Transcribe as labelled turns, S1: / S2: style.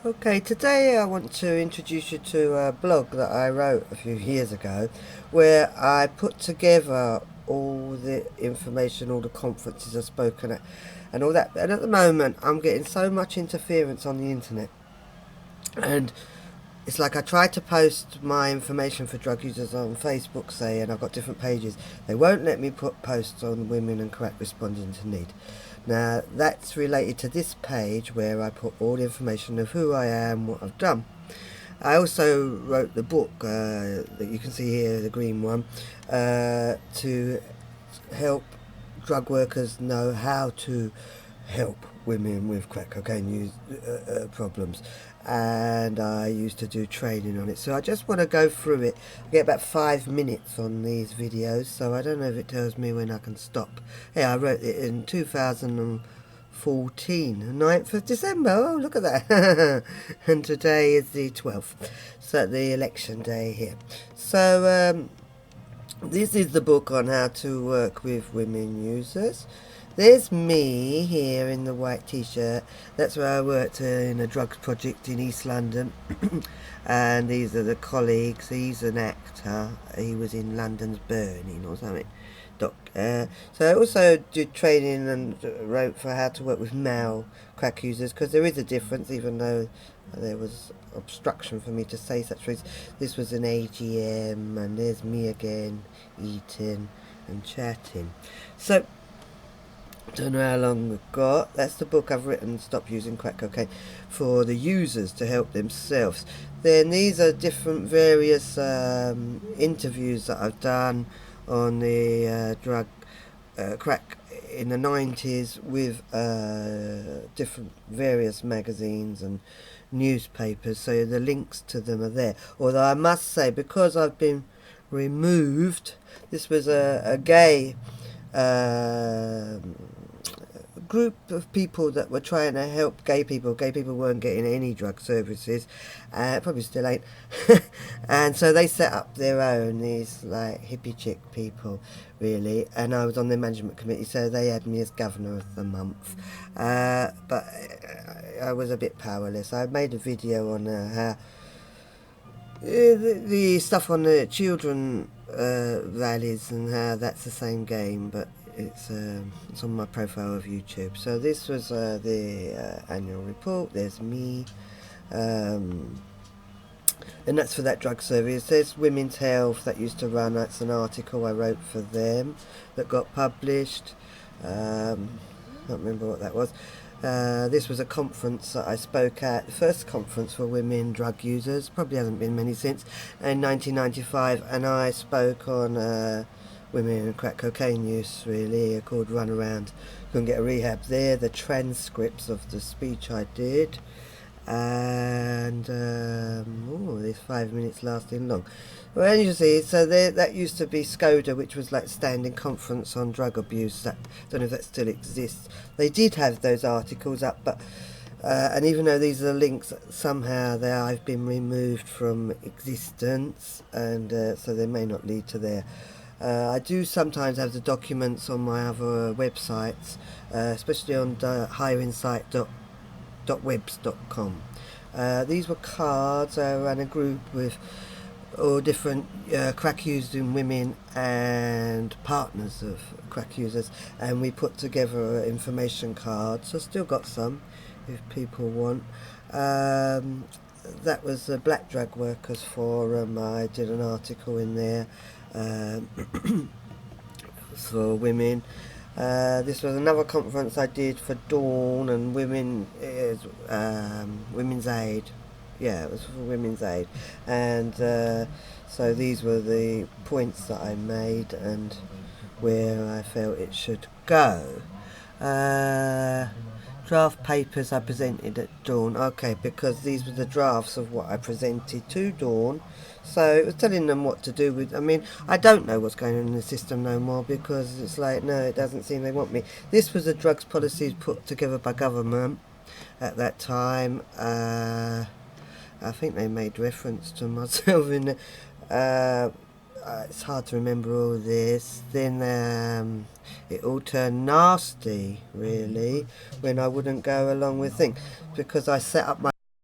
S1: Okay, today I want to introduce you to a blog that I wrote a few years ago where I put together all the information, all the conferences I've spoken at, and all that. And at the moment, I'm getting so much interference on the internet. And it's like I tried to post my information for drug users on Facebook, say, and I've got different pages. They won't let me put posts on women and crack responding to need. Now, that's related to this page where I put all the information of who I am, what I've done. I also wrote the book that you can see here, the green one, to help drug workers know how to help women with crack cocaine use problems. And I used to do training on it. So I just want to go through it. I get about 5 minutes on these videos, so I don't know if it tells me when I can stop. Yeah, I wrote it in 2014, 9th of December. Oh, look at that. And today is the 12th, so the election day here. So this is the book on how to work with women users. There's me here in the white t-shirt. That's where I worked in a drugs project in East London. And these are the colleagues. He's an actor. He was in London's Burning or something. So I also did training and wrote for how to work with male crack users, because there is a difference, even though there was obstruction for me to say such things. This was an AGM, and there's me again, eating and chatting. So don't know how long we've got. That's the book I've written, Stop Using Crack Cocaine, for the users to help themselves. Then these are different various interviews that I've done on the crack in the 90s with different various magazines and newspapers, so the links to them are there. Although I must say, because I've been removed, this was a gay group of people that were trying to help gay people. Gay people weren't getting any drug services, probably still ain't. And so they set up their own, these like hippie chick people, really. And I was on their management committee, so they had me as governor of the month. But I was a bit powerless. I made a video on how the stuff on the children rallies and how that's the same game, but it's on my profile of YouTube. So this was the annual report. There's me, and that's for that drug service. There's Women's Health that used to run. That's an article I wrote for them that got published. Can't remember what that was. This was a conference that I spoke at, the first conference for women drug users, probably hasn't been many since, in 1995, and I spoke on women and crack cocaine use, really, called Run Around, Couldn't Get a Rehab. There, the transcripts of the speech I did, and there's 5 minutes lasting long. Well, as you see, so that used to be SCODA, which was like Standing Conference on Drug Abuse. That, don't know if that still exists. They did have those articles up, but and even though these are links, somehow I've been removed from existence, and so they may not lead to there. I do sometimes have the documents on my other websites, especially on higherinsight.webs.com. These were cards. I ran a group with all different crack using women and partners of crack users, and we put together information cards. I still got some if people want. That was the Black Drug Workers Forum. I did an article in there for women. This was another conference I did for Dawn and Women's Aid. Yeah, it was for Women's Aid. And so these were the points that I made and where I felt it should go. Draft papers I presented at Dawn. Okay, because these were the drafts of what I presented to Dawn. So it was telling them what to do with. I mean, I don't know what's going on in the system no more, because it's like, no, it doesn't seem they want me. This was the drugs policies put together by government at that time. I think they made reference to myself in the, it's hard to remember all this. Then it all turned nasty, really, when I wouldn't go along with things, because I set up my